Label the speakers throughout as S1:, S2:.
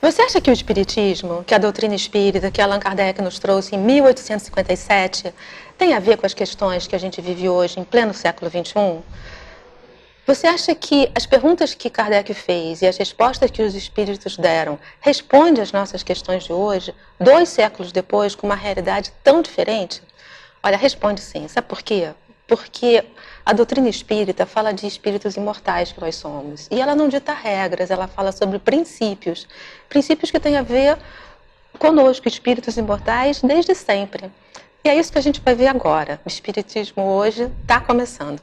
S1: Você acha que o espiritismo, que a doutrina espírita, que Allan Kardec nos trouxe em 1857, tem a ver com as questões que a gente vive hoje, em pleno século XXI? Você acha que as perguntas que Kardec fez e as respostas que os espíritos deram respondem às nossas questões de hoje, 2 séculos depois, com uma realidade tão diferente? Olha, responde sim. Sabe por quê? Porque a doutrina espírita fala de espíritos imortais que nós somos. E ela não dita regras, ela fala sobre princípios. Princípios que têm a ver conosco, espíritos imortais, desde sempre. E é isso que a gente vai ver agora. O espiritismo hoje está começando.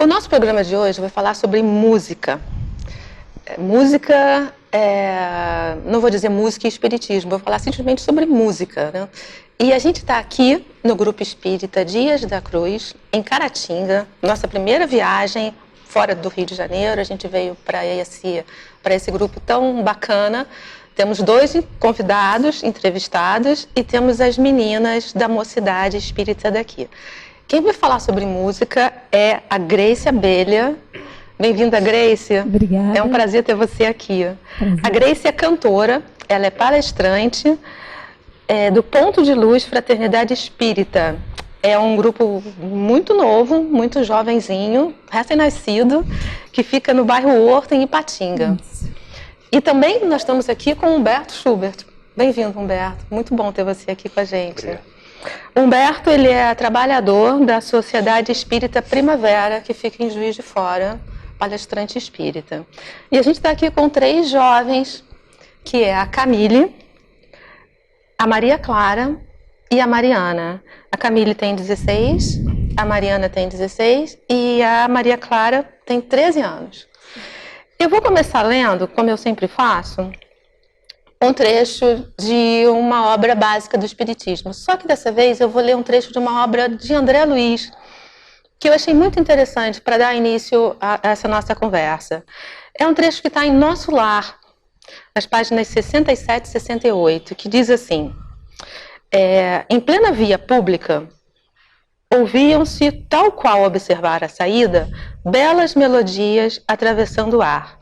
S1: O nosso programa de hoje vai falar sobre música. Música, não vou dizer música e espiritismo, vou falar simplesmente sobre música, né? E a gente está aqui no Grupo Espírita Dias da Cruz, em Caratinga, nossa primeira viagem fora do Rio de Janeiro. A gente veio para esse grupo tão bacana. Temos 2 convidados, entrevistados, e temos as meninas da mocidade espírita daqui. Quem vai falar sobre música é a Grace Abelha. Bem-vinda, Grace.
S2: Obrigada.
S1: É um prazer ter você aqui.
S2: Prazer.
S1: A Grace é cantora, ela é palestrante do Ponto de Luz Fraternidade Espírita. É um grupo muito novo, muito jovenzinho, recém-nascido, que fica no bairro Horto, em Ipatinga. Isso. E também nós estamos aqui com Humberto Schubert. Bem-vindo, Humberto. Muito bom ter você aqui com a gente. Obrigado. Humberto, ele é trabalhador da Sociedade Espírita Primavera, que fica em Juiz de Fora, palestrante espírita. E a gente está aqui com 3 jovens, que é a Camille, a Maria Clara e a Mariana. A Camille tem 16, a Mariana tem 16 e a Maria Clara tem 13 anos. Eu vou começar lendo, como eu sempre faço, um trecho de uma obra básica do Espiritismo. Só que dessa vez eu vou ler um trecho de uma obra de André Luiz, que eu achei muito interessante para dar início a essa nossa conversa. É um trecho que está em Nosso Lar, nas páginas 67 e 68, que diz assim: em plena via pública, ouviam-se, tal qual observar a saída, belas melodias atravessando o ar.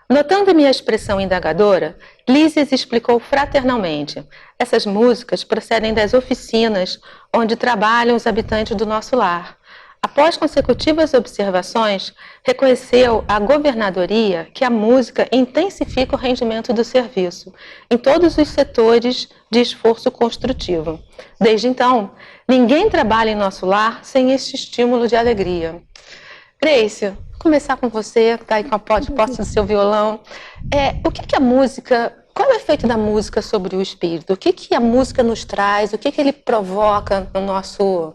S1: Notando minha expressão indagadora, Lísias explicou fraternalmente: essas músicas procedem das oficinas onde trabalham os habitantes do nosso lar. Após consecutivas observações, reconheceu a governadoria que a música intensifica o rendimento do serviço, em todos os setores de esforço construtivo. Desde então, ninguém trabalha em nosso lar sem este estímulo de alegria. Grace, começar com você, que está aí com a posse do seu violão. O que a música, qual é o efeito da música sobre o espírito? O que a música nos traz? O que ele provoca no nosso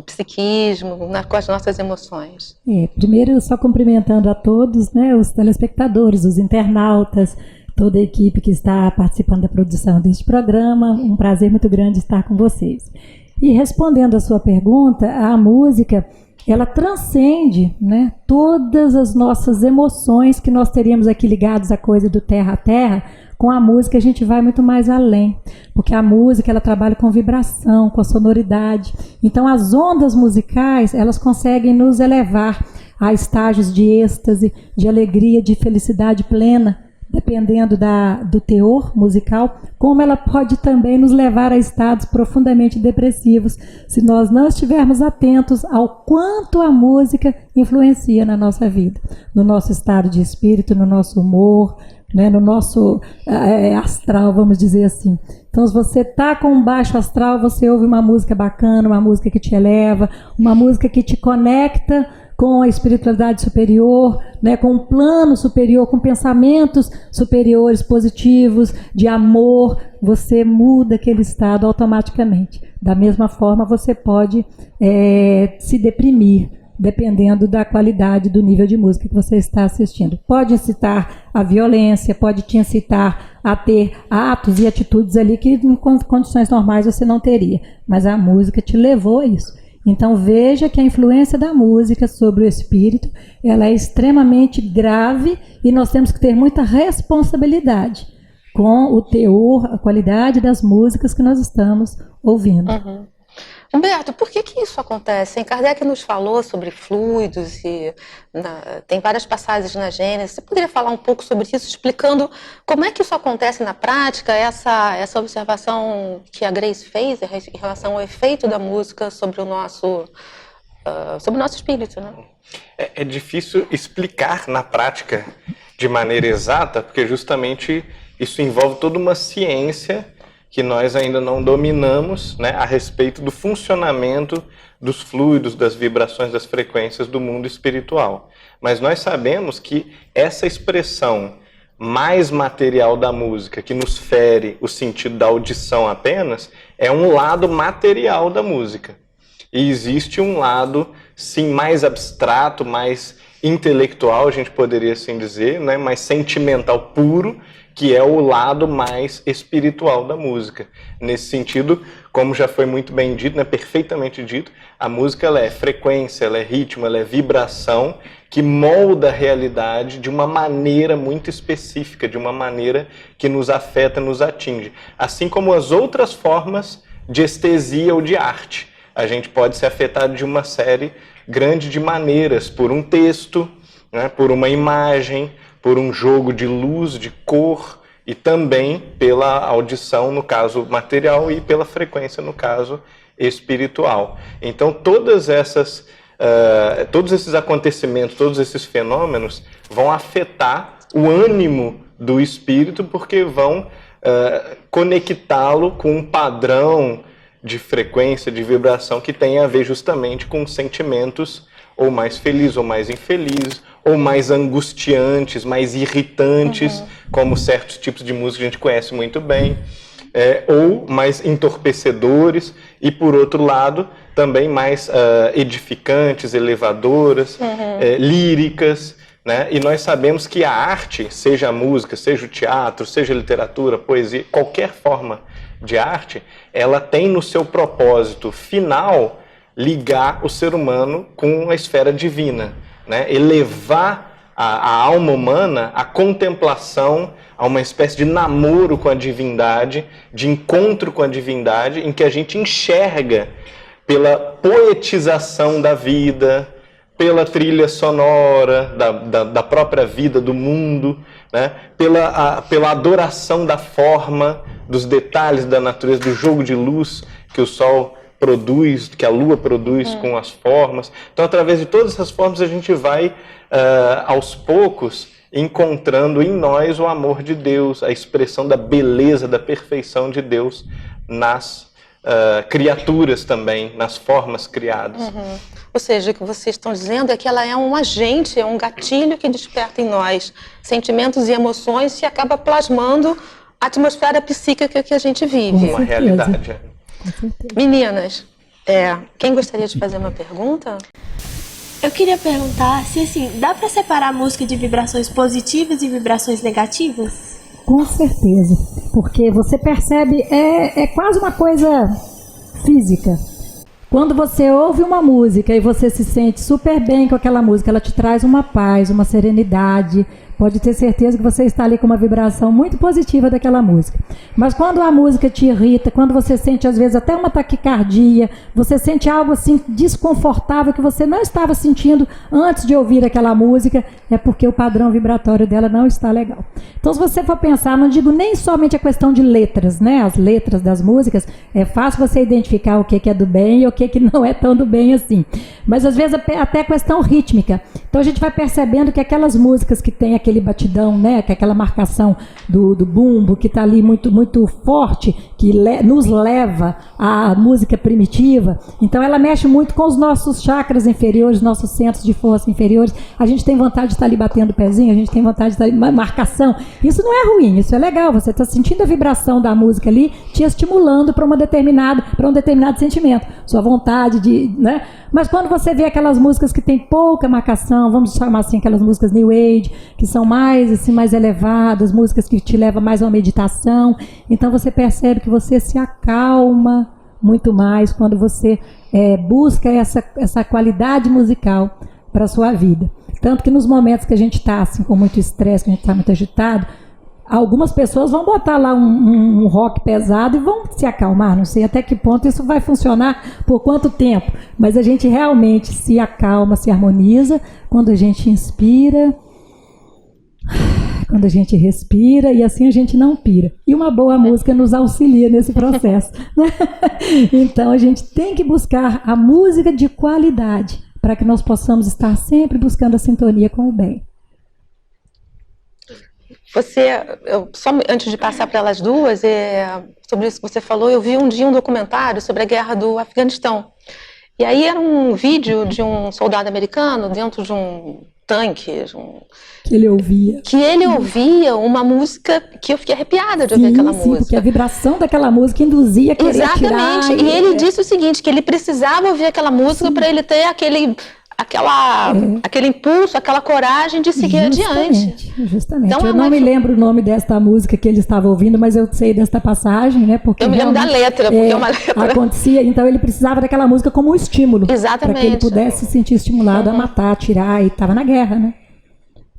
S1: psiquismo, com as nossas emoções?
S2: Primeiro, só cumprimentando a todos, né, os telespectadores, os internautas, toda a equipe que está participando da produção deste programa. Um prazer muito grande estar com vocês. E respondendo a sua pergunta, a música, ela transcende, né, todas as nossas emoções que nós teríamos aqui ligados à coisa do terra a terra. Com a música a gente vai muito mais além, porque a música ela trabalha com vibração, com a sonoridade. Então as ondas musicais, elas conseguem nos elevar a estágios de êxtase, de alegria, de felicidade plena, dependendo do teor musical, como ela pode também nos levar a estados profundamente depressivos, se nós não estivermos atentos ao quanto a música influencia na nossa vida, no nosso estado de espírito, no nosso humor, né, no nosso astral, vamos dizer assim. Então, se você está com um baixo astral, você ouve uma música bacana, uma música que te eleva, uma música que te conecta com a espiritualidade superior, né, com um plano superior, com pensamentos superiores, positivos, de amor, você muda aquele estado automaticamente. Da mesma forma, você pode se deprimir, dependendo da qualidade do nível de música que você está assistindo. Pode incitar a violência, pode te incitar a ter atos e atitudes ali que em condições normais você não teria, mas a música te levou a isso. Então veja que a influência da música sobre o espírito, ela é extremamente grave e nós temos que ter muita responsabilidade com o teor, a qualidade das músicas que nós estamos ouvindo.
S1: Uhum. Humberto, por que isso acontece? Em Kardec nos falou sobre fluidos e tem várias passagens na Gênesis. Você poderia falar um pouco sobre isso, explicando como é que isso acontece na prática, essa observação que a Grace fez em relação ao efeito da música sobre o nosso espírito, né?
S3: É difícil explicar na prática de maneira exata, porque justamente isso envolve toda uma ciência que nós ainda não dominamos, né, a respeito do funcionamento dos fluidos, das vibrações, das frequências do mundo espiritual. Mas nós sabemos que essa expressão mais material da música, que nos fere o sentido da audição apenas, é um lado material da música. E existe um lado, sim, mais abstrato, mais intelectual, a gente poderia assim dizer, né, mais sentimental puro, que é o lado mais espiritual da música. Nesse sentido, como já foi muito bem dito, né, perfeitamente dito, a música ela é frequência, ela é ritmo, ela é vibração, que molda a realidade de uma maneira muito específica, de uma maneira que nos afeta, nos atinge. Assim como as outras formas de estesia ou de arte. A gente pode ser afetado de uma série grande de maneiras, por um texto, né, por uma imagem, por um jogo de luz, de cor, e também pela audição, no caso material, e pela frequência, no caso espiritual. Então, todos esses acontecimentos, todos esses fenômenos vão afetar o ânimo do espírito, porque vão conectá-lo com um padrão de frequência, de vibração, que tem a ver justamente com sentimentos ou mais felizes ou mais infelizes, ou mais angustiantes, mais irritantes, como certos tipos de música que a gente conhece muito bem, ou mais entorpecedores, e por outro lado, também mais edificantes, elevadoras, líricas, né? E nós sabemos que a arte, seja a música, seja o teatro, seja a literatura, poesia, qualquer forma de arte, ela tem no seu propósito final ligar o ser humano com a esfera divina, né? Elevar a alma humana à contemplação, a uma espécie de namoro com a divindade, de encontro com a divindade, em que a gente enxerga pela poetização da vida, pela trilha sonora da própria vida, do mundo, né? Pela adoração da forma, dos detalhes da natureza, do jogo de luz que o sol produz, que a lua produz com as formas. Então, através de todas essas formas, a gente vai, aos poucos, encontrando em nós o amor de Deus, a expressão da beleza, da perfeição de Deus nas criaturas também, nas formas criadas.
S1: Ou seja, o que vocês estão dizendo é que ela é um agente, é um gatilho que desperta em nós sentimentos e emoções e acaba plasmando a atmosfera psíquica que a gente vive.
S3: Uma realidade.
S1: Meninas, quem gostaria de fazer uma pergunta?
S4: Eu queria perguntar se, assim, dá para separar a música de vibrações positivas e vibrações negativas?
S2: Com certeza, porque você percebe, é quase uma coisa física. Quando você ouve uma música e você se sente super bem com aquela música, ela te traz uma paz, uma serenidade. Pode ter certeza que você está ali com uma vibração muito positiva daquela música. Mas quando a música te irrita, quando você sente às vezes até uma taquicardia, você sente algo assim desconfortável que você não estava sentindo antes de ouvir aquela música, é porque o padrão vibratório dela não está legal. Então, se você for pensar, não digo nem somente a questão de letras, né? As letras das músicas, é fácil você identificar o que é do bem e o que não é tão do bem assim. Mas às vezes até a questão rítmica. Então a gente vai percebendo que aquelas músicas que tem aquele batidão, né, que é aquela marcação do bumbo, que está ali muito, muito forte, que nos leva à música primitiva, então ela mexe muito com os nossos chakras inferiores, nossos centros de força inferiores. A gente tem vontade de estar ali batendo o pezinho, a gente tem vontade de estar ali, marcação. Isso não é ruim, isso é legal, você está sentindo a vibração da música ali, te estimulando para um determinado sentimento, sua vontade de, né? Mas quando você vê aquelas músicas que tem pouca marcação, vamos chamar assim, aquelas músicas New Age, que são mais, assim, mais elevadas, músicas que te levam mais a uma meditação, então você percebe que você se acalma muito mais quando você busca essa qualidade musical para a sua vida. Tanto que nos momentos que a gente está assim, com muito estresse, que a gente está muito agitado, algumas pessoas vão botar lá um rock pesado e vão se acalmar. Não sei até que ponto isso vai funcionar, por quanto tempo. Mas a gente realmente se acalma, se harmoniza quando a gente inspira, quando a gente respira, e assim a gente não pira. E uma boa música nos auxilia nesse processo. Então a gente tem que buscar a música de qualidade para que nós possamos estar sempre buscando a sintonia com o bem.
S1: Só antes de passar para elas duas, sobre isso que você falou, eu vi um dia um documentário sobre a guerra do Afeganistão. E aí era um vídeo de um soldado americano dentro de um tanque.
S2: Que ele ouvia.
S1: Que ele ouvia uma música que eu fiquei arrepiada de ouvir aquela música.
S2: Porque a vibração daquela música induzia a querer atirar.
S1: Exatamente. E ele disse o seguinte, que ele precisava ouvir aquela música para ele ter aquele impulso, aquela coragem de seguir adiante.
S2: Justamente. Então, eu não me lembro o nome desta música que ele estava ouvindo, mas eu sei desta passagem, né? Porque
S1: eu me lembro da letra, porque é uma letra.
S2: Acontecia, então ele precisava daquela música como um estímulo.
S1: Exatamente.
S2: Para que ele pudesse se sentir estimulado a matar, a atirar, e estava na guerra, né?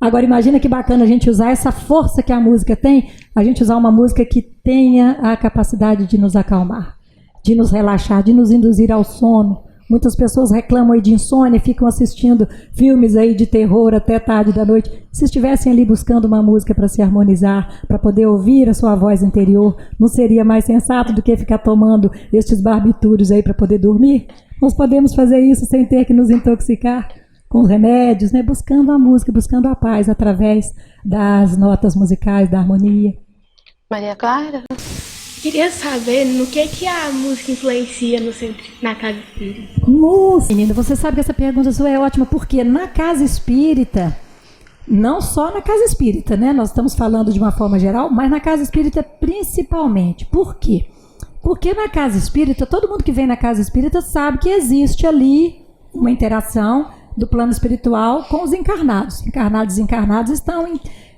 S2: Agora imagina que bacana a gente usar essa força que a música tem, a gente usar uma música que tenha a capacidade de nos acalmar, de nos relaxar, de nos induzir ao sono. Muitas pessoas reclamam aí de insônia, ficam assistindo filmes aí de terror até tarde da noite. Se estivessem ali buscando uma música para se harmonizar, para poder ouvir a sua voz interior, não seria mais sensato do que ficar tomando estes barbitúrios aí para poder dormir? Nós podemos fazer isso sem ter que nos intoxicar com remédios, né? Buscando a música, buscando a paz através das notas musicais, da harmonia.
S1: Maria Clara?
S4: Queria saber no que a música influencia na casa espírita.
S2: Música, menina, você sabe que essa pergunta sua é ótima, porque na casa espírita, não só na casa espírita, né? Nós estamos falando de uma forma geral, mas na casa espírita principalmente. Por quê? Porque na casa espírita, todo mundo que vem na casa espírita sabe que existe ali uma interação do plano espiritual com os encarnados. Encarnados e desencarnados estão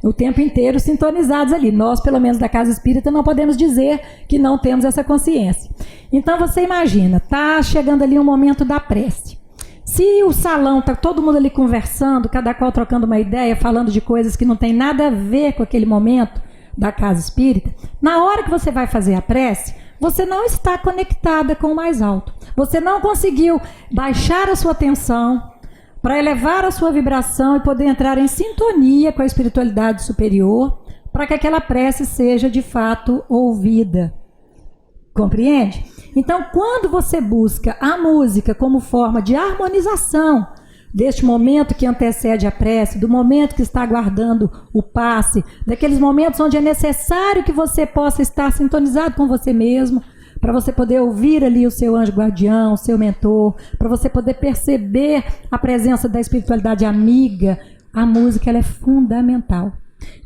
S2: o tempo inteiro sintonizados ali. Nós, pelo menos da casa espírita, não podemos dizer que não temos essa consciência. Então você imagina, tá chegando ali um momento da prece. Se o salão tá todo mundo ali conversando, cada qual trocando uma ideia, falando de coisas que não tem nada a ver com aquele momento da casa espírita, na hora que você vai fazer a prece, você não está conectada com o mais alto. Você não conseguiu baixar a sua atenção para elevar a sua vibração e poder entrar em sintonia com a espiritualidade superior, para que aquela prece seja de fato ouvida. Compreende? Então, quando você busca a música como forma de harmonização deste momento que antecede a prece, do momento que está aguardando o passe, daqueles momentos onde é necessário que você possa estar sintonizado com você mesmo, para você poder ouvir ali o seu anjo guardião, o seu mentor, para você poder perceber a presença da espiritualidade amiga, a música ela é fundamental.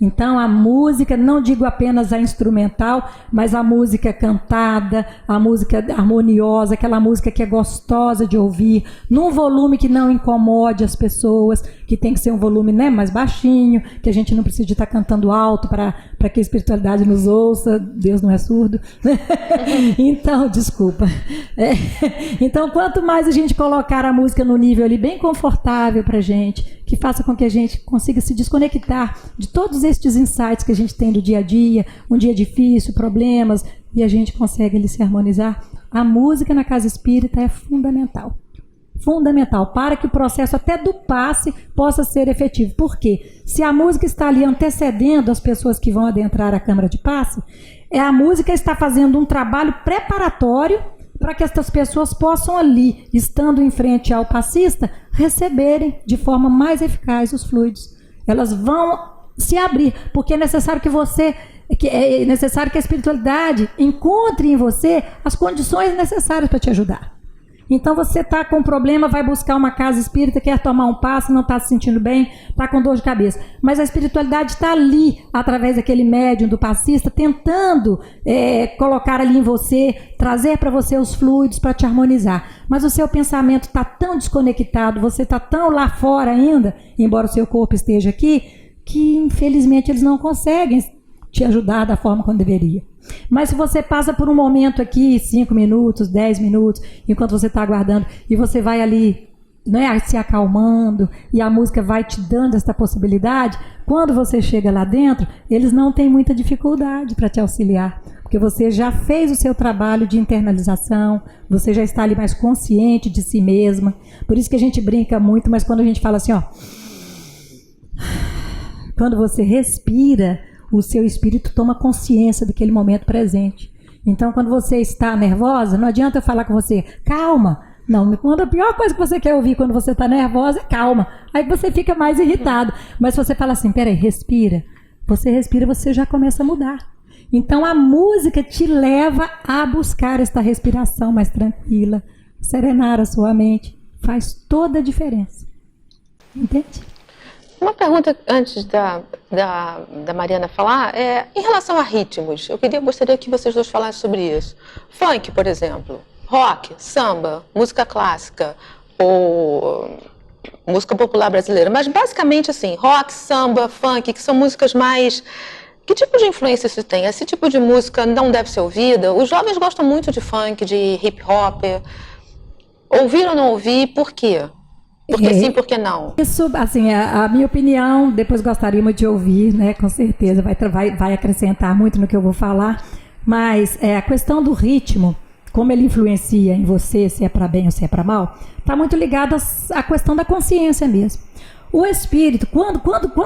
S2: Então a música, não digo apenas a instrumental, mas a música cantada, a música harmoniosa, aquela música que é gostosa de ouvir, num volume que não incomode as pessoas, que tem que ser um volume, né, mais baixinho, que a gente não precisa estar cantando alto para que a espiritualidade nos ouça, Deus não é surdo. Então, desculpa. Então, quanto mais a gente colocar a música no nível ali bem confortável para a gente, que faça com que a gente consiga se desconectar de todos estes insights que a gente tem do dia a dia, um dia difícil, problemas, e a gente consegue ali se harmonizar. A música na casa espírita é fundamental. Fundamental para que o processo até do passe possa ser efetivo. Por quê? Se a música está ali antecedendo as pessoas que vão adentrar a câmara de passe, a música está fazendo um trabalho preparatório para que estas pessoas possam ali, estando em frente ao passista, receberem de forma mais eficaz os fluidos. Elas vão se abrir, porque é necessário que a espiritualidade encontre em você as condições necessárias para te ajudar. Então você está com um problema, vai buscar uma casa espírita, quer tomar um passe, não está se sentindo bem, está com dor de cabeça. Mas a espiritualidade está ali, através daquele médium, do passista, tentando colocar ali em você, trazer para você os fluidos para te harmonizar. Mas o seu pensamento está tão desconectado, você está tão lá fora ainda, embora o seu corpo esteja aqui, que infelizmente eles não conseguem te ajudar da forma como deveria. Mas se você passa por um momento aqui, 5 minutos, 10 minutos, enquanto você está aguardando, e você vai ali, né, se acalmando, e a música vai te dando essa possibilidade, quando você chega lá dentro, eles não têm muita dificuldade para te auxiliar, porque você já fez o seu trabalho de internalização, você já está ali mais consciente de si mesma. Por isso que a gente brinca muito, mas quando a gente fala assim, ó, quando você respira, o seu espírito toma consciência daquele momento presente. Então, quando você está nervosa, não adianta eu falar com você, calma. Não, quando a pior coisa que você quer ouvir quando você está nervosa é calma. Aí você fica mais irritado. Mas se você fala assim, peraí, respira. Você respira, você já começa a mudar. Então, a música te leva a buscar esta respiração mais tranquila, serenar a sua mente. Faz toda a diferença. Entende?
S1: Uma pergunta antes da Mariana falar, em relação a ritmos, gostaria que vocês dois falassem sobre isso. Funk, por exemplo, rock, samba, música clássica ou música popular brasileira, mas basicamente assim, rock, samba, funk, que são músicas mais... Que tipo de influência isso tem? Esse tipo de música não deve ser ouvida? Os jovens gostam muito de funk, de hip hop. Ouvir ou não ouvir, por quê? Porque sim, por que não?
S2: Isso, assim, a minha opinião, depois gostaríamos de ouvir, né? Com certeza, vai acrescentar muito no que eu vou falar. Mas a questão do ritmo, como ele influencia em você, se é para bem ou se é para mal, está muito ligado à questão da consciência mesmo. O espírito, quando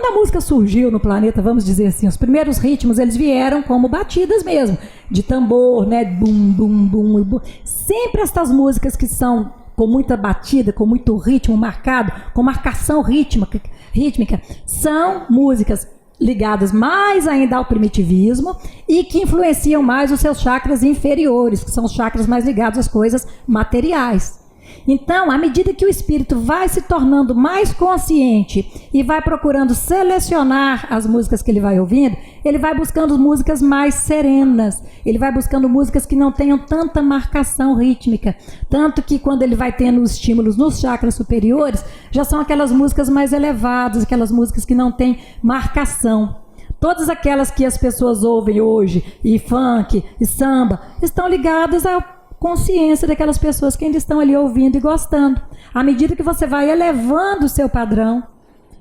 S2: a música surgiu no planeta, vamos dizer assim, os primeiros ritmos, eles vieram como batidas mesmo, de tambor, né? Bum, bum, bum, bum. Sempre estas músicas que são com muita batida, com muito ritmo marcado, com marcação rítmica, são músicas ligadas mais ainda ao primitivismo e que influenciam mais os seus chakras inferiores, que são os chakras mais ligados às coisas materiais. Então, à medida que o espírito vai se tornando mais consciente e vai procurando selecionar as músicas que ele vai ouvindo, ele vai buscando músicas mais serenas, ele vai buscando músicas que não tenham tanta marcação rítmica. Tanto que quando ele vai tendo os estímulos nos chakras superiores, já são aquelas músicas mais elevadas, aquelas músicas que não têm marcação. Todas aquelas que as pessoas ouvem hoje, e funk, e samba, estão ligadas ao consciência daquelas pessoas que ainda estão ali ouvindo e gostando. À medida que você vai elevando o seu padrão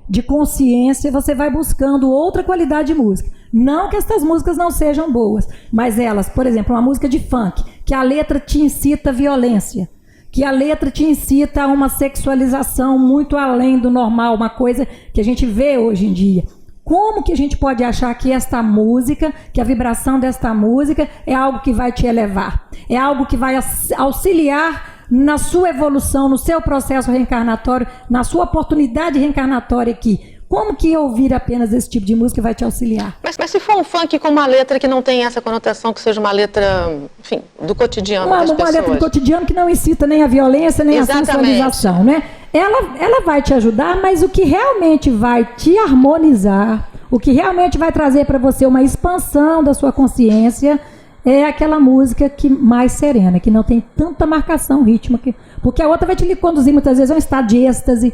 S2: de consciência, você vai buscando outra qualidade de música. Não que estas músicas não sejam boas, mas elas, por exemplo, uma música de funk, que a letra te incita à violência, que a letra te incita a uma sexualização muito além do normal, uma coisa que a gente vê hoje em dia. Como que a gente pode achar que esta música, que a vibração desta música é algo que vai te elevar? É algo que vai auxiliar na sua evolução, no seu processo reencarnatório, na sua oportunidade reencarnatória aqui. Como que ouvir apenas esse tipo de música vai te auxiliar?
S1: Mas se for um funk com uma letra que não tem essa conotação, que seja uma letra, enfim, do cotidiano das pessoas. Uma
S2: letra do cotidiano que não incita nem a violência, nem a sensualização, né? Ela vai te ajudar, mas o que realmente vai te harmonizar, o que realmente vai trazer para você uma expansão da sua consciência, é aquela música que mais serena, que não tem tanta marcação rítmica, porque a outra vai te conduzir muitas vezes a um estado de êxtase.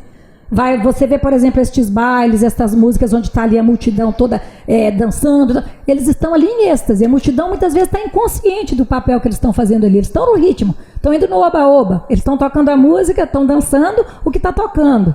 S2: Você vê, por exemplo, estes bailes, estas músicas onde está ali a multidão toda dançando, eles estão ali em êxtase. A multidão muitas vezes está inconsciente do papel que eles estão fazendo ali. Eles estão no ritmo, estão indo no oba-oba. Eles estão tocando a música, estão dançando o que está tocando.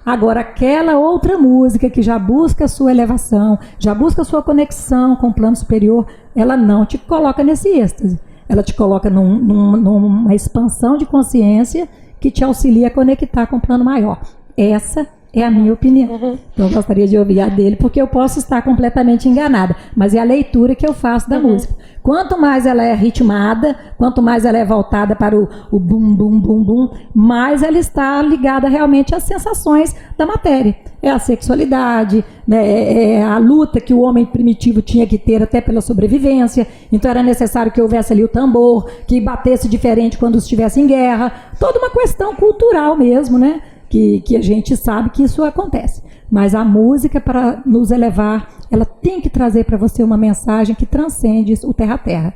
S2: Agora, aquela outra música que já busca a sua elevação, já busca a sua conexão com o plano superior, ela não te coloca nesse êxtase. Ela te coloca numa expansão de consciência que te auxilia a conectar com o plano maior. Essa é a minha opinião. Então eu gostaria de ouvir a dele, porque eu posso estar completamente enganada, mas é a leitura que eu faço da música. Quanto mais ela é ritmada, quanto mais ela é voltada para o bum, bum, bum, bum, mais ela está ligada realmente às sensações da matéria. É a sexualidade, né, é a luta que o homem primitivo tinha que ter até pela sobrevivência. Então era necessário que houvesse ali o tambor, que batesse diferente quando estivesse em guerra. Toda uma questão cultural mesmo, né? Que a gente sabe que isso acontece. Mas a música, para nos elevar, ela tem que trazer para você uma mensagem que transcende o terra-terra.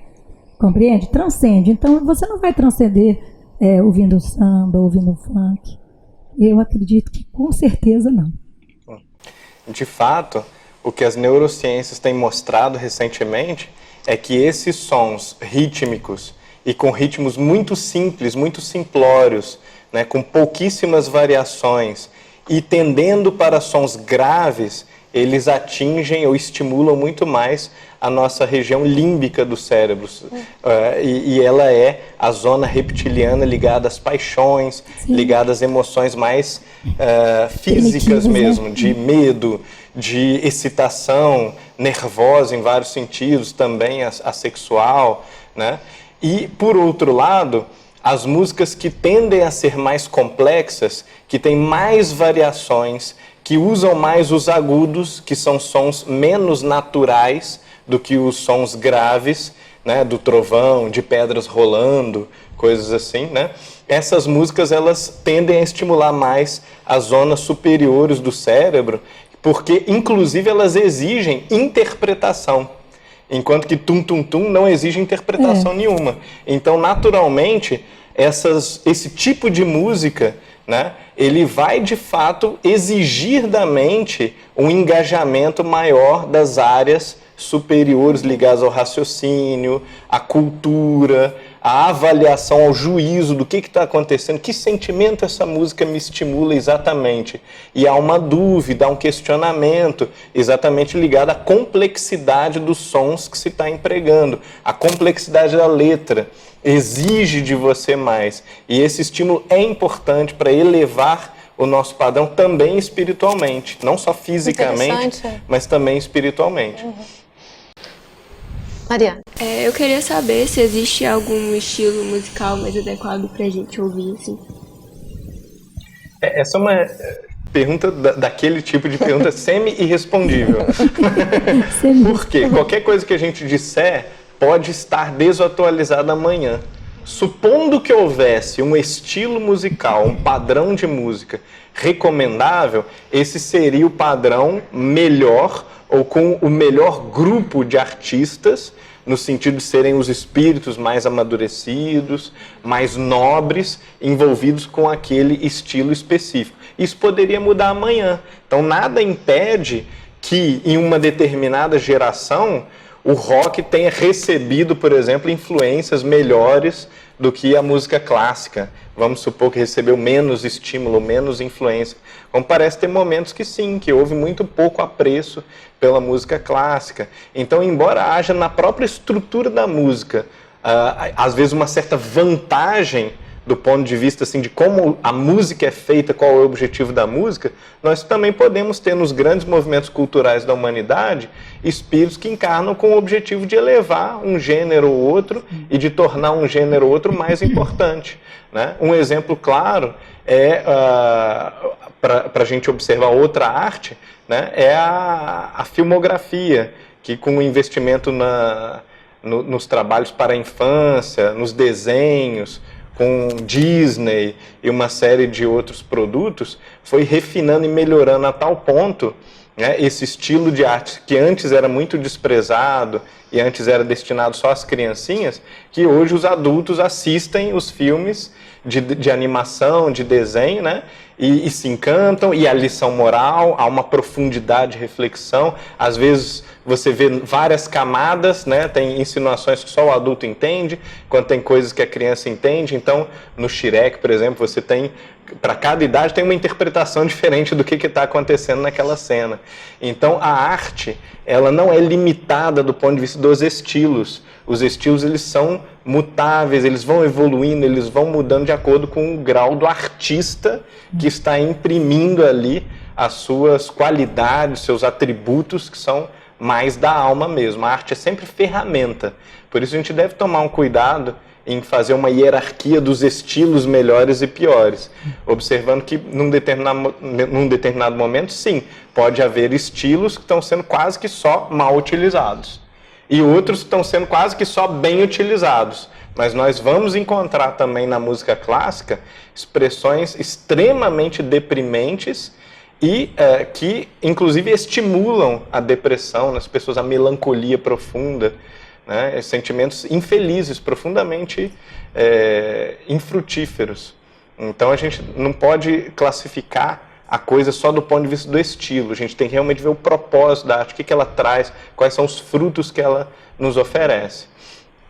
S2: Compreende? Transcende. Então, você não vai transcender ouvindo samba, ouvindo funk. Eu acredito que com certeza não.
S3: De fato, o que as neurociências têm mostrado recentemente é que esses sons rítmicos e com ritmos muito simples, muito simplórios, né, com pouquíssimas variações e tendendo para sons graves, eles atingem ou estimulam muito mais a nossa região límbica do cérebro. E ela é a zona reptiliana ligada às paixões,
S2: Sim.
S3: ligada às emoções mais físicas mesmo, de medo, de excitação nervosa em vários sentidos, também a sexual, né? E, por outro lado, as músicas que tendem a ser mais complexas, que têm mais variações, que usam mais os agudos, que são sons menos naturais do que os sons graves, né, do trovão, de pedras rolando, coisas assim, né? Essas músicas, elas tendem a estimular mais as zonas superiores do cérebro, porque, inclusive, elas exigem interpretação, enquanto que tum-tum-tum não exige interpretação nenhuma. Então, naturalmente, esse tipo de música, né, ele vai, de fato, exigir da mente um engajamento maior das áreas superiores ligadas ao raciocínio, à cultura, à avaliação, ao juízo do que está acontecendo, que sentimento essa música me estimula exatamente. E há uma dúvida, há um questionamento exatamente ligado à complexidade dos sons que se está empregando, a complexidade da letra exige de você mais. E esse estímulo é importante para elevar o nosso padrão também espiritualmente, não só fisicamente, mas também espiritualmente.
S1: Mariana.
S5: Eu queria saber se existe algum estilo musical mais adequado pra gente ouvir, assim.
S3: Essa é uma pergunta daquele tipo de pergunta semi-irrespondível. Por quê? Qualquer coisa que a gente disser pode estar desatualizada amanhã. Supondo que houvesse um estilo musical, um padrão de música recomendável, esse seria o padrão melhor ou com o melhor grupo de artistas, no sentido de serem os espíritos mais amadurecidos, mais nobres, envolvidos com aquele estilo específico. Isso poderia mudar amanhã. Então, nada impede que, em uma determinada geração, o rock tenha recebido, por exemplo, influências melhores do que a música clássica. Vamos supor que recebeu menos estímulo, menos influência. Como parece ter momentos que sim, que houve muito pouco apreço pela música clássica. Então, embora haja na própria estrutura da música, às vezes uma certa vantagem do ponto de vista assim, de como a música é feita, qual é o objetivo da música, nós também podemos ter nos grandes movimentos culturais da humanidade espíritos que encarnam com o objetivo de elevar um gênero ou outro e de tornar um gênero ou outro mais importante, né? Um exemplo claro é, para a gente observar outra arte, né, é a filmografia, que com o investimento nos trabalhos para a infância, nos desenhos, com Disney e uma série de outros produtos, foi refinando e melhorando a tal ponto, né, esse estilo de arte que antes era muito desprezado e antes era destinado só às criancinhas, que hoje os adultos assistem os filmes de animação, de desenho, né, e se encantam, e a lição moral, há uma profundidade de reflexão, às vezes você vê várias camadas, né, tem insinuações que só o adulto entende, quando tem coisas que a criança entende. Então, no Shrek, por exemplo, você tem, para cada idade tem uma interpretação diferente do que está acontecendo naquela cena. Então, a arte, ela não é limitada do ponto de vista dos estilos. Os estilos, eles são mutáveis, eles vão evoluindo, eles vão mudando de acordo com o grau do artista que está imprimindo ali as suas qualidades, seus atributos, que são mais da alma mesmo. A arte é sempre ferramenta. Por isso a gente deve tomar um cuidado em fazer uma hierarquia dos estilos melhores e piores, observando que num determinado momento, sim, pode haver estilos que estão sendo quase que só mal utilizados e outros que estão sendo quase que só bem utilizados. Mas nós vamos encontrar também na música clássica expressões extremamente deprimentes e que, inclusive, estimulam a depressão nas pessoas, a melancolia profunda, né? Sentimentos infelizes, profundamente infrutíferos. Então, a gente não pode classificar a coisa só do ponto de vista do estilo. A gente tem que realmente ver o propósito da arte, o que ela traz, quais são os frutos que ela nos oferece.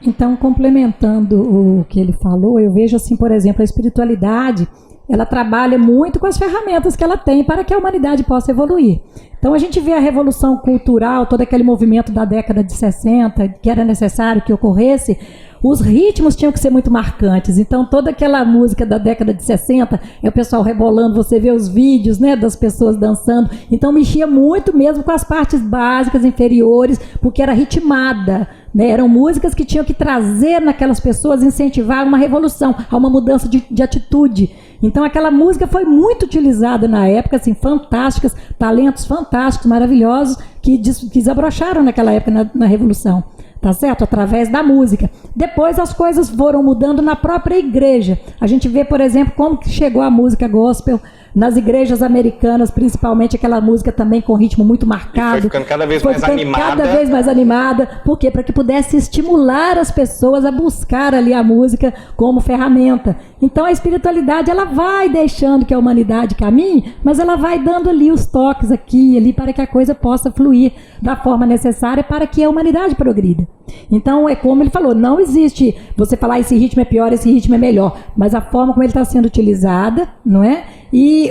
S2: Então, complementando o que ele falou, eu vejo assim, por exemplo, a espiritualidade, ela trabalha muito com as ferramentas que ela tem para que a humanidade possa evoluir. Então a gente vê a revolução cultural, todo aquele movimento da década de 60, que era necessário que ocorresse, os ritmos tinham que ser muito marcantes. Então toda aquela música da década de 60, é o pessoal rebolando, você vê os vídeos, né, das pessoas dançando. Então mexia muito mesmo com as partes básicas, inferiores, porque era ritmada, né? Eram músicas que tinham que trazer naquelas pessoas, incentivar uma revolução, a uma mudança de atitude. Então aquela música foi muito utilizada na época, assim, fantásticas, talentos fantásticos, maravilhosos, que desabrocharam naquela época na Revolução, tá certo? Através da música. Depois as coisas foram mudando na própria igreja. A gente vê, por exemplo, como que chegou a música gospel nas igrejas americanas, principalmente aquela música também com ritmo muito marcado.
S3: E foi ficando cada vez mais animada.
S2: Cada vez mais animada. Por quê? Para que pudesse estimular as pessoas a buscar ali a música como ferramenta. Então a espiritualidade, ela vai deixando que a humanidade caminhe, mas ela vai dando ali os toques aqui e ali para que a coisa possa fluir da forma necessária para que a humanidade progrida. Então é como ele falou, não existe você falar esse ritmo é pior, esse ritmo é melhor, mas a forma como ele está sendo utilizada, não é? E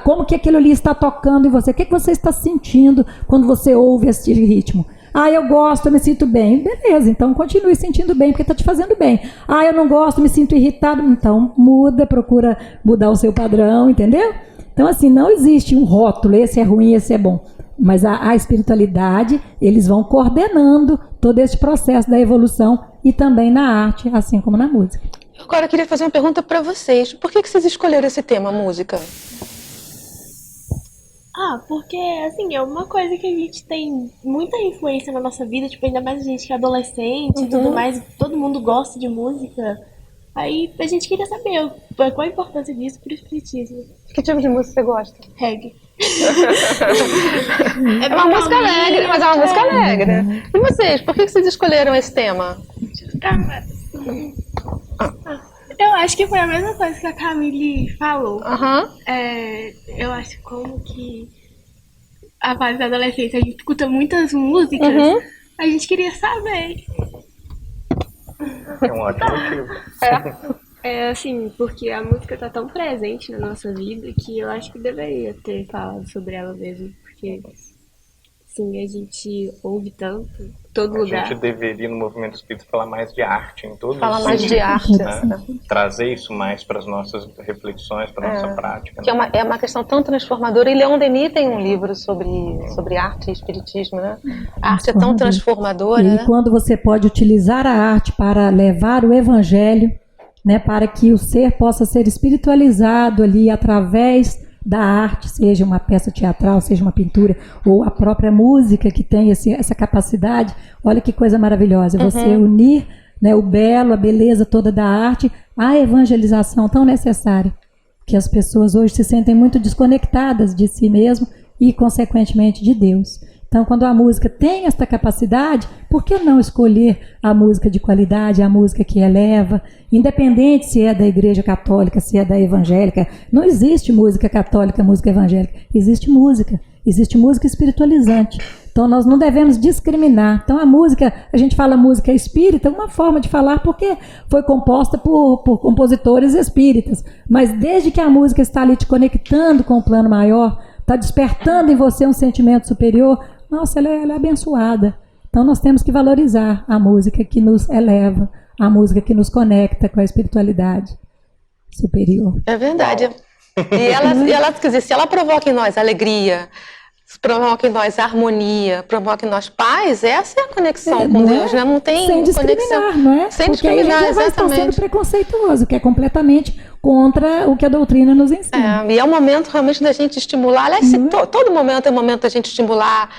S2: como que aquilo ali está tocando em você, o que você está sentindo quando você ouve esse ritmo? Ah, eu gosto, eu me sinto bem. Beleza, então continue sentindo bem, porque está te fazendo bem. Ah, eu não gosto, me sinto irritado. Então muda, procura mudar o seu padrão, entendeu? Então assim, não existe um rótulo, esse é ruim, esse é bom. Mas a espiritualidade, eles vão coordenando todo esse processo da evolução e também na arte, assim como na música.
S1: Agora eu queria fazer uma pergunta para vocês. Por que vocês escolheram esse tema, música?
S4: Porque, assim, é uma coisa que a gente tem muita influência na nossa vida, tipo, ainda mais a gente que é adolescente e tudo mais, todo mundo gosta de música. Aí a gente queria saber qual a importância disso pro espiritismo.
S1: Que tipo de música você gosta?
S4: Reggae.
S1: É uma música alegre, mas é uma música alegre. E vocês, por que vocês escolheram esse tema?
S4: Eu acho que foi a mesma coisa que a Camille falou. Eu acho como que a fase da adolescência a gente escuta muitas músicas, a gente queria saber.
S3: É um ótimo motivo.
S5: É assim, porque a música tá tão presente na nossa vida que eu acho que deveria ter falado sobre ela mesmo, porque assim, a gente ouve tanto, em todo lugar.
S3: A gente deveria, no movimento espírita, falar mais de arte em todos os
S1: Falar mais de arte.
S3: né? Trazer isso mais para as nossas reflexões, para a nossa prática.
S1: Que é uma questão tão transformadora. E Leon Denis tem um livro sobre arte e espiritismo, né? A arte é tão transformadora.
S2: E quando você pode utilizar a arte para levar o evangelho, né, para que o ser possa ser espiritualizado ali através da arte, seja uma peça teatral, seja uma pintura, ou a própria música que tem essa capacidade, olha que coisa maravilhosa, você unir, né, o belo, a beleza toda da arte, à evangelização tão necessária, que as pessoas hoje se sentem muito desconectadas de si mesmo e, consequentemente, de Deus. Então, quando a música tem esta capacidade, por que não escolher a música de qualidade, a música que eleva, independente se é da igreja católica, se é da evangélica? Não existe música católica, música evangélica. Existe música espiritualizante. Então, nós não devemos discriminar. Então, a música, a gente fala música espírita, é uma forma de falar porque foi composta por compositores espíritas. Mas desde que a música está ali te conectando com o plano maior, está despertando em você um sentimento superior, nossa, ela é abençoada. Então nós temos que valorizar a música que nos eleva, a música que nos conecta com a espiritualidade superior.
S1: É verdade. E ela, quer dizer, se ela provoca em nós alegria, provoca em nós harmonia, provoca em nós paz, essa é a conexão com Deus, né? Não tem
S2: sem discriminar,
S1: conexão.
S2: Não é?
S1: Sem
S2: porque
S1: discriminar,
S2: aí a gente vai estar
S1: exatamente.
S2: sendo preconceituoso, que é completamente contra o que a doutrina nos ensina.
S1: E é um momento realmente da gente estimular, aliás, todo momento é um momento da gente estimular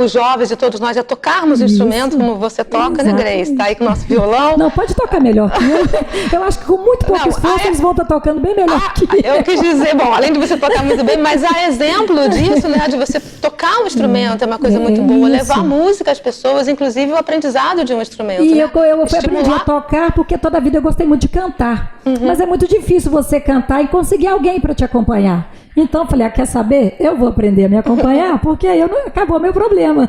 S1: os jovens e todos nós a tocarmos o instrumento como você toca, né, Grace? Tá aí com o nosso violão.
S2: Não, pode tocar melhor que eu. Eu acho que com muito pouco esforço eles vão estar tocando bem melhor que eu.
S1: Eu quis dizer, bom, além de você tocar muito bem, mas há exemplo disso, né, de você tocar um instrumento, é uma coisa muito boa, levar música às pessoas, inclusive o aprendizado de um instrumento.
S2: E
S1: né?
S2: eu aprendi a tocar porque toda a vida eu gostei muito de cantar. Mas é muito difícil você cantar e conseguir alguém para te acompanhar. Então eu falei, quer saber? Eu vou aprender a me acompanhar, porque aí acabou meu problema.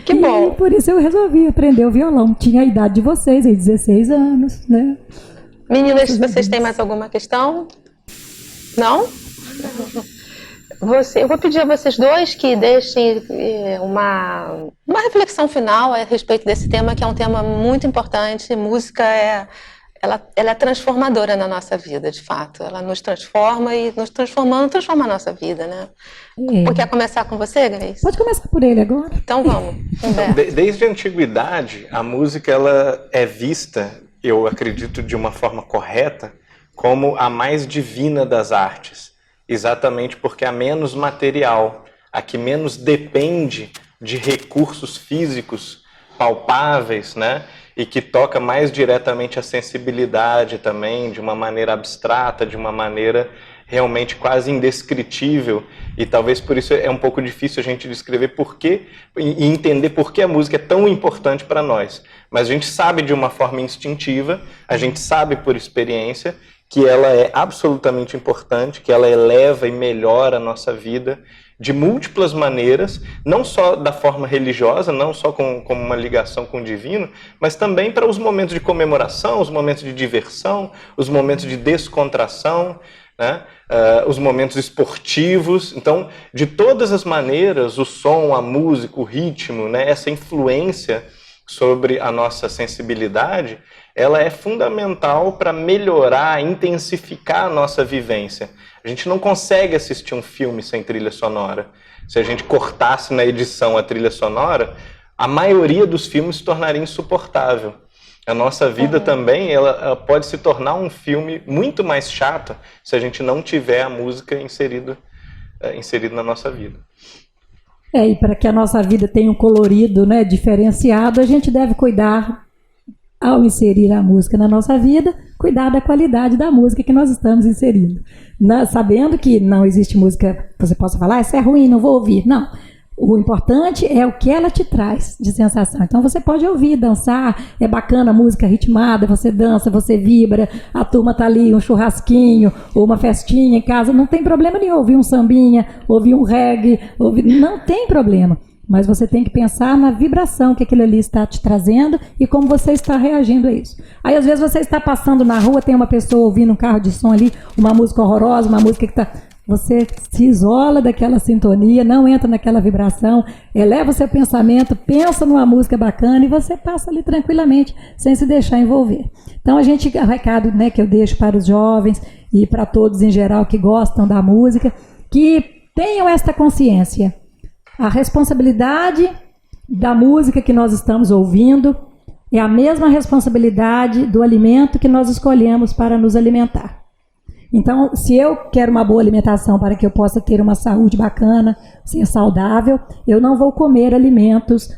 S1: Que bom.
S2: E por isso eu resolvi aprender o violão. Tinha a idade de vocês, aí 16 anos, né?
S1: Meninas, vocês têm mais alguma questão? Não? Eu vou pedir a vocês dois que deixem uma reflexão final a respeito desse tema, que é um tema muito importante. Música ela é transformadora na nossa vida, de fato. Ela nos transforma e nos transformando, transforma a nossa vida, né? Quer começar com você, Grace?
S2: Pode começar por ele agora.
S1: Então vamos.
S3: Desde a antiguidade, a música ela é vista, eu acredito de uma forma correta, como a mais divina das artes. Exatamente porque a menos material, a que menos depende de recursos físicos palpáveis, né? E que toca mais diretamente a sensibilidade também, de uma maneira abstrata, de uma maneira realmente quase indescritível. E talvez por isso é um pouco difícil a gente descrever por quê e entender por que a música é tão importante para nós. Mas a gente sabe de uma forma instintiva, a gente sabe por experiência que ela é absolutamente importante, que ela eleva e melhora a nossa vida de múltiplas maneiras, não só da forma religiosa, não só como uma ligação com o divino, mas também para os momentos de comemoração, os momentos de diversão, os momentos de descontração, né? Os momentos esportivos. Então, de todas as maneiras, o som, a música, o ritmo, né? Essa influência sobre a nossa sensibilidade, ela é fundamental para melhorar, intensificar a nossa vivência. A gente não consegue assistir um filme sem trilha sonora. Se a gente cortasse na edição a trilha sonora, a maioria dos filmes se tornaria insuportável. A nossa vida também ela pode se tornar um filme muito mais chato se a gente não tiver a música inserida na nossa vida.
S2: E para que a nossa vida tenha um colorido, né, diferenciado, a gente deve cuidar, ao inserir a música na nossa vida, cuidar da qualidade da música que nós estamos inserindo. Sabendo que não existe música que você possa falar, essa é ruim, não vou ouvir. Não. O importante é o que ela te traz de sensação. Então você pode ouvir, dançar, é bacana a música ritmada, você dança, você vibra, a turma tá ali, um churrasquinho, ou uma festinha em casa, não tem problema nenhum ouvir um sambinha, ouvir um reggae, não tem problema. Mas você tem que pensar na vibração que aquilo ali está te trazendo e como você está reagindo a isso. Aí às vezes você está passando na rua, tem uma pessoa ouvindo um carro de som ali, uma música horrorosa, uma música que está... Você se isola daquela sintonia, não entra naquela vibração, eleva o seu pensamento, pensa numa música bacana e você passa ali tranquilamente, sem se deixar envolver. Então, o recado, né, que eu deixo para os jovens e para todos em geral que gostam da música, que tenham esta consciência. A responsabilidade da música que nós estamos ouvindo é a mesma responsabilidade do alimento que nós escolhemos para nos alimentar. Então, se eu quero uma boa alimentação para que eu possa ter uma saúde bacana, ser saudável, eu não vou comer alimentos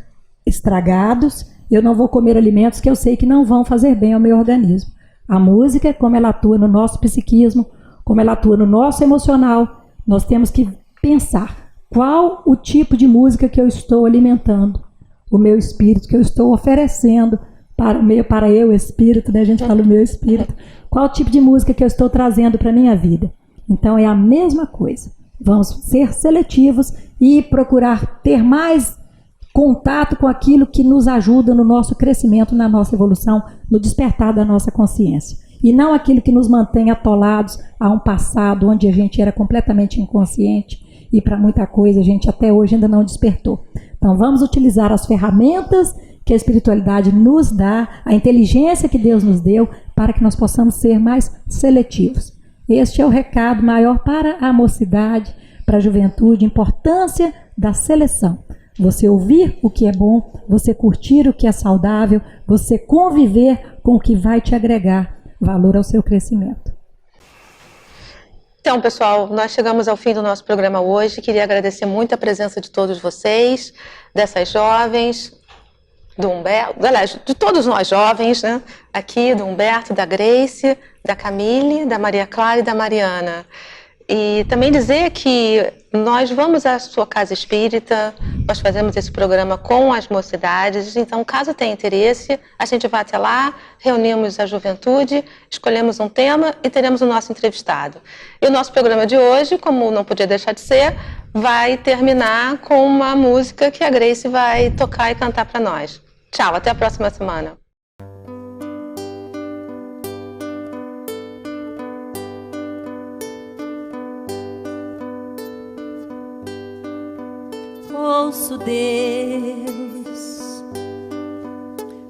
S2: estragados, eu não vou comer alimentos que eu sei que não vão fazer bem ao meu organismo. A música, como ela atua no nosso psiquismo, como ela atua no nosso emocional, nós temos que pensar qual o tipo de música que eu estou alimentando, o meu espírito, que eu estou oferecendo para eu, espírito, né? A gente fala o meu espírito. Qual tipo de música que eu estou trazendo para a minha vida? Então é a mesma coisa. Vamos ser seletivos e procurar ter mais contato com aquilo que nos ajuda no nosso crescimento, na nossa evolução, no despertar da nossa consciência. E não aquilo que nos mantém atolados a um passado onde a gente era completamente inconsciente e para muita coisa a gente até hoje ainda não despertou. Então vamos utilizar as ferramentas que a espiritualidade nos dá, a inteligência que Deus nos deu, para que nós possamos ser mais seletivos. Este é o recado maior para a mocidade, para a juventude, a importância da seleção. Você ouvir o que é bom, você curtir o que é saudável, você conviver com o que vai te agregar valor ao seu crescimento.
S1: Então, pessoal, nós chegamos ao fim do nosso programa hoje. Queria agradecer muito a presença de todos vocês, dessas jovens, do Humberto, aliás, de todos nós jovens, né? Aqui, do Humberto, da Grace, da Camille, da Maria Clara e da Mariana. E também dizer que nós vamos à sua casa espírita, nós fazemos esse programa com as mocidades, então caso tenha interesse, a gente vai até lá, reunimos a juventude, escolhemos um tema e teremos o nosso entrevistado. E o nosso programa de hoje, como não podia deixar de ser, vai terminar com uma música que a Grace vai tocar e cantar para nós. Tchau, até a próxima semana.
S6: Ouço Deus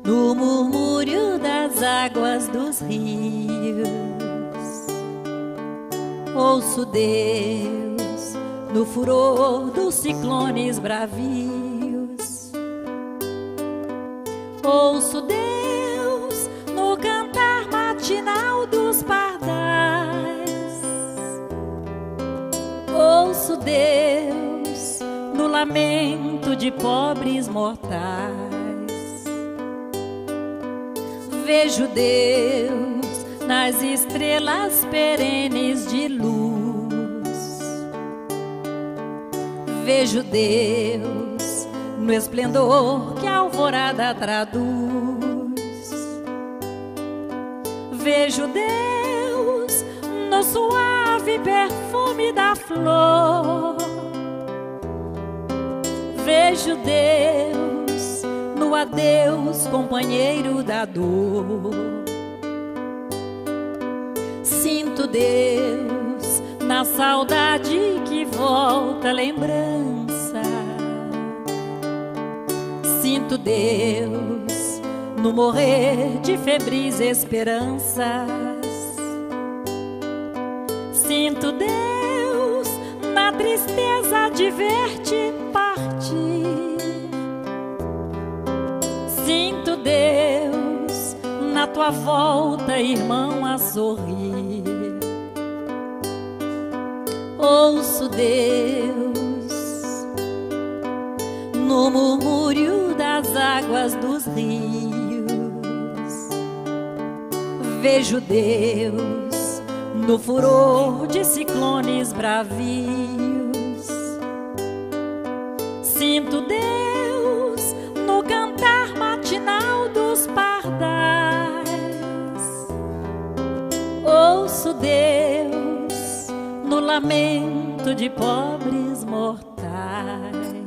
S6: no murmúrio das águas dos rios. Ouço Deus no furor dos ciclones bravios. Ouço Deus no cantar matinal dos pardais. Ouço Deus no lamento de pobres mortais. Vejo Deus nas estrelas perenes de luz. Vejo Deus no esplendor que a alvorada traduz. Vejo Deus no suave perfume da flor. Vejo Deus no adeus, companheiro da dor. Sinto Deus na saudade que volta a lembrança. Sinto Deus no morrer de febris esperanças. Sinto Deus na tristeza de ver-te partir. Sinto Deus na tua volta, irmão, a sorrir. Ouço Deus no murmúrio das águas dos rios. Vejo Deus no furor de ciclones bravios. Sinto Deus no cantar matinal dos pardais. Ouço Deus no lamento de pobres mortais.